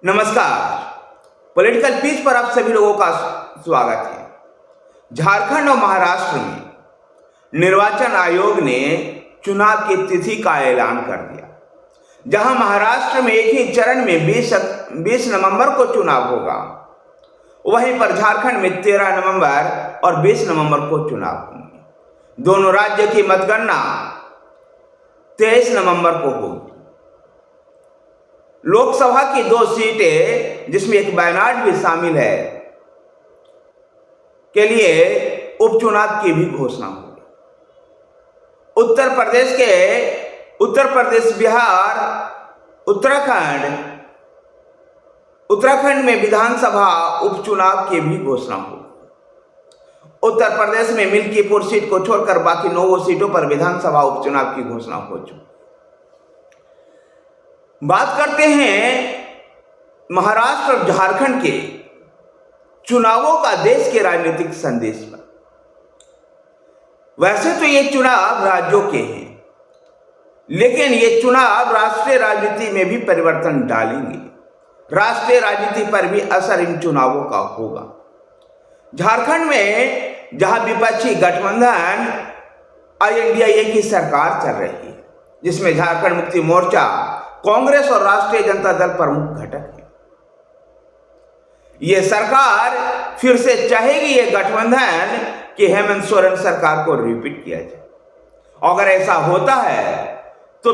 नमस्कार। Political peach पर आप सभी लोगों का स्वागत है। झारखंड और महाराष्ट्र में निर्वाचन आयोग ने चुनाव की तिथि का ऐलान कर दिया। जहां महाराष्ट्र में एक ही चरण में 20 नवंबर को चुनाव होगा, वहीं पर झारखंड में 13 नवंबर और 20 नवंबर को चुनाव होंगे। दोनों राज्य की मतगणना 23 नवंबर को होगी। लोकसभा की 2 सीटें, जिसमें एक वायनाड भी शामिल है, के लिए उपचुनाव की भी घोषणा होगी। उत्तर प्रदेश, बिहार, उत्तराखंड में विधानसभा उपचुनाव की भी घोषणा होगी। उत्तर प्रदेश में मिल्कीपुर सीट को छोड़कर बाकी 9 सीटों पर विधानसभा उपचुनाव की घोषणा हो चुकी। बात करते हैं महाराष्ट्र और झारखंड के चुनावों का देश के राजनीतिक संदेश पर। वैसे तो ये चुनाव राज्यों के हैं, लेकिन ये चुनाव राष्ट्रीय राजनीति में भी परिवर्तन डालेंगे। राष्ट्रीय राजनीति पर भी असर इन चुनावों का होगा। झारखंड में जहां विपक्षी गठबंधन INDIA की सरकार चल रही है, जिसमें झारखंड मुक्ति मोर्चा, कांग्रेस और राष्ट्रीय जनता दल प्रमुख घटक है। यह सरकार फिर से चाहेगी ये गठबंधन कि हेमंत सोरेन सरकार को रिपीट किया जाए। अगर ऐसा होता है तो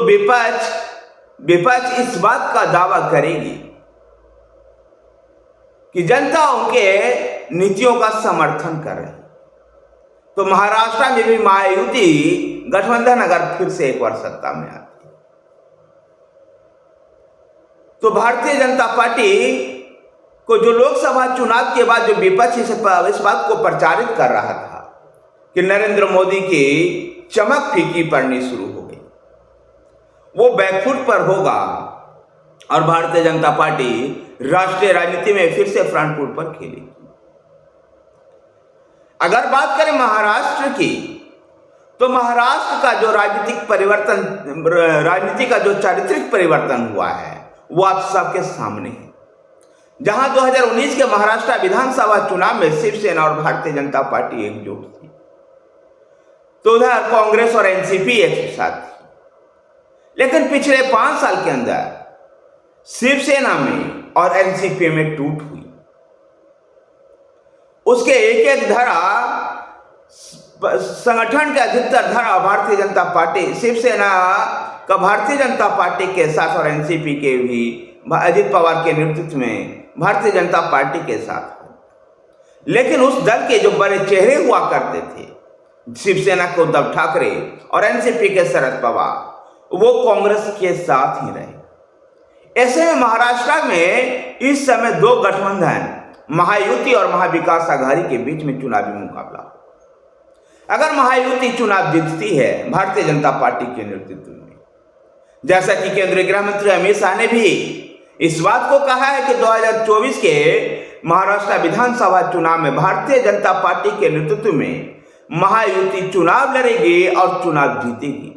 विपक्ष इस बात का दावा करेगी कि जनता उनके नीतियों का समर्थन कर रही है। तो महाराष्ट्र में भी महायुति गठबंधन अगर फिर से एक बार सत्ता में आती है, तो भारतीय जनता पार्टी को जो लोकसभा चुनाव के बाद जो विपक्ष इस बात को प्रचारित कर रहा था कि नरेंद्र मोदी की चमक फीकी पड़नी शुरू हो गई, वो बैकफुट पर होगा और भारतीय जनता पार्टी राष्ट्रीय राजनीति में फिर से फ्रंट फुट पर खेलेगी। अगर बात करें महाराष्ट्र की, तो महाराष्ट्र का जो राजनीति का जो चारित्रिक परिवर्तन हुआ है वो आप सबके सामने है। जहां 2019 के महाराष्ट्र विधानसभा चुनाव में शिवसेना और भारतीय जनता पार्टी एकजुट थी, तो उधर कांग्रेस और एनसीपी एक साथ थी। लेकिन पिछले 5 साल के अंदर शिवसेना में और एनसीपी में टूट हुई। उसके एक धड़ा, संगठन के अधिकतर धड़ा भारतीय जनता पार्टी, शिवसेना का भारतीय जनता पार्टी के साथ और एनसीपी के भी अजित पवार के नेतृत्व में भारतीय जनता पार्टी के साथ। लेकिन उस दल के जो बड़े चेहरे हुआ करते थे, शिवसेना के उद्धव ठाकरे और एनसीपी के शरद पवार, वो कांग्रेस के साथ ही रहे। ऐसे में महाराष्ट्र में इस समय 2 गठबंधन, महायुति और महाविकास आघाड़ी के बीच में चुनावी मुकाबला। अगर महायुति चुनाव जीतती है भारतीय जनता पार्टी के नेतृत्व में, जैसा कि केंद्रीय गृह मंत्री अमित शाह ने भी इस बात को कहा है कि 2024 के महाराष्ट्र विधानसभा चुनाव में भारतीय जनता पार्टी के नेतृत्व में महायुति चुनाव लड़ेगी और चुनाव जीतेगी।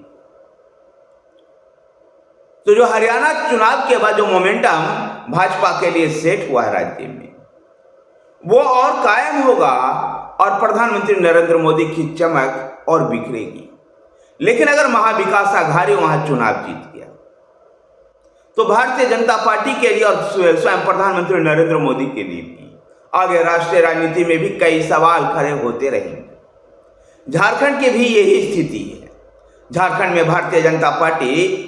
तो जो हरियाणा चुनाव के बाद जो मोमेंटम भाजपा के लिए सेट हुआ है राज्य में, वो और कायम होगा और प्रधानमंत्री नरेंद्र मोदी की चमक और बिखरेगी। लेकिन अगर महाविकास आघाड़ी वहां चुनाव जीत गया, तो भारतीय जनता पार्टी के लिए और स्वयं प्रधानमंत्री नरेंद्र मोदी के लिए भी आगे राष्ट्रीय राजनीति में भी कई सवाल खड़े होते रहेंगे। झारखंड की भी यही स्थिति है। झारखंड में भारतीय जनता पार्टी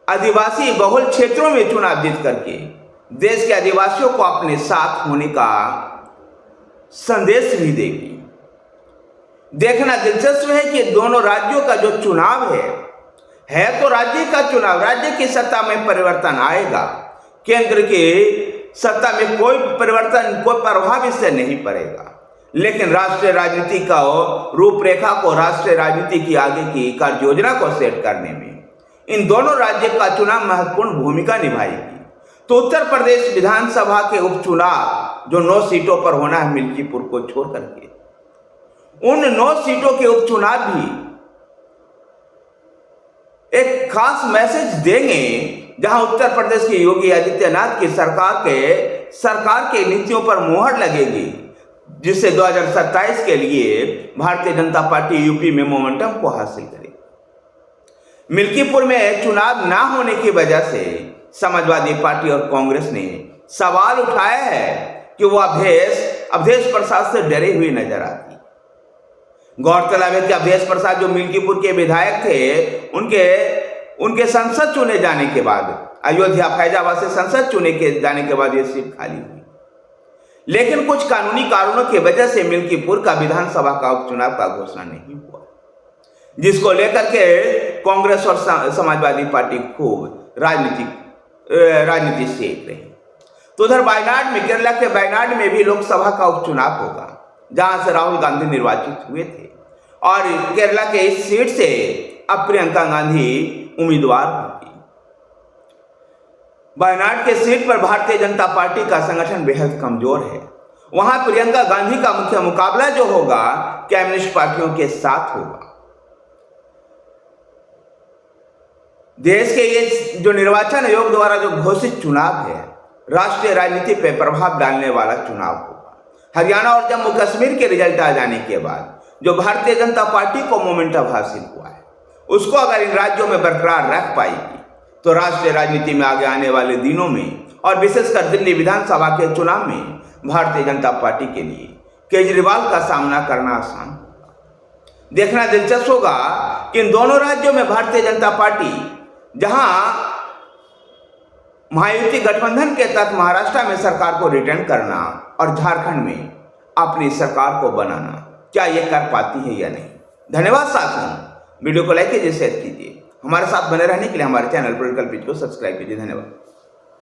आदिवासी बहुल क्षेत्रों में चुनाव जीत करके देश के आदिवासियों को अपने साथ होने का संदेश भी देगी। देखना दिलचस्प है कि दोनों राज्यों का जो चुनाव है तो राज्य का चुनाव, राज्य की सत्ता में परिवर्तन आएगा। केंद्र की सत्ता में कोई परिवर्तन, कोई प्रभाव इससे नहीं पड़ेगा। लेकिन राष्ट्रीय राजनीति का रूपरेखा को, राष्ट्रीय राजनीति की आगे की कार्य योजना को सेट करने में इन दोनों राज्यों का चुनाव महत्वपूर्ण भूमिका निभाएगी। तो उत्तर प्रदेश विधानसभा के उपचुनाव जो 9 सीटों पर होना है मिल्कीपुर को छोड़ करके, उन 9 सीटों के उपचुनाव भी एक खास मैसेज देंगे जहां उत्तर प्रदेश की योगी आदित्यनाथ की सरकार के नीतियों पर मोहर लगेगी, जिससे 2027 के लिए भारतीय जनता पार्टी यूपी में मोमेंटम को हासिल करेगी। मिल्कीपुर में चुनाव ना होने की वजह से समाजवादी पार्टी और कांग्रेस ने सवाल उठाया है कि वो अवधेश प्रसाद से डरे हुए नजर आती। गौरतलब है कि अवधेश प्रसाद जो मिल्कीपुर के विधायक थे, उनके संसद चुने जाने के बाद, अयोध्या फैजाबाद से संसद चुने के जाने के बाद ये सीट खाली हुई। लेकिन कुछ कानूनी कारणों की वजह से मिल्कीपुर का विधानसभा का उपचुनाव का घोषणा नहीं हुआ, जिसको लेकर के कांग्रेस और समाजवादी पार्टी खूब राजनीति सेक रही। तो उधर वायनाड में, केरला के वायनाड में भी लोकसभा का उपचुनाव होगा, जहां से राहुल गांधी निर्वाचित हुए थे, और केरला के इस सीट से अब प्रियंका गांधी उम्मीदवार होगी। वायनाड के सीट पर भारतीय जनता पार्टी का संगठन बेहद कमजोर है। वहां प्रियंका गांधी का मुख्य मुकाबला जो होगा कम्युनिस्ट पार्टियों के साथ होगा। देश के ये जो निर्वाचन आयोग द्वारा जो घोषित चुनाव है, राष्ट्रीय राजनीति पर प्रभाव डालने वाला चुनाव होगा। हरियाणा और जम्मू कश्मीर के रिजल्ट आ जाने के बाद जो भारतीय जनता पार्टी को मोमेंटम हासिल हुआ है, उसको अगर इन राज्यों में बरकरार रख पाएगी तो राष्ट्रीय राजनीति में आगे आने वाले दिनों में और विशेषकर दिल्ली विधानसभा के चुनाव में भारतीय जनता पार्टी के लिए केजरीवाल का सामना करना आसान होगा। देखना दिलचस्प होगा कि इन दोनों राज्यों में भारतीय जनता पार्टी, जहां महायुति गठबंधन के तहत महाराष्ट्र में सरकार को रिटर्न करना और झारखंड में अपनी सरकार को बनाना, क्या ये कर पाती है या नहीं। धन्यवाद साथियों, वीडियो को लाइक कीजिए, शेयर कीजिए। हमारे साथ बने रहने के लिए हमारे चैनल पॉलिटिकल पिच को सब्सक्राइब कीजिए। धन्यवाद।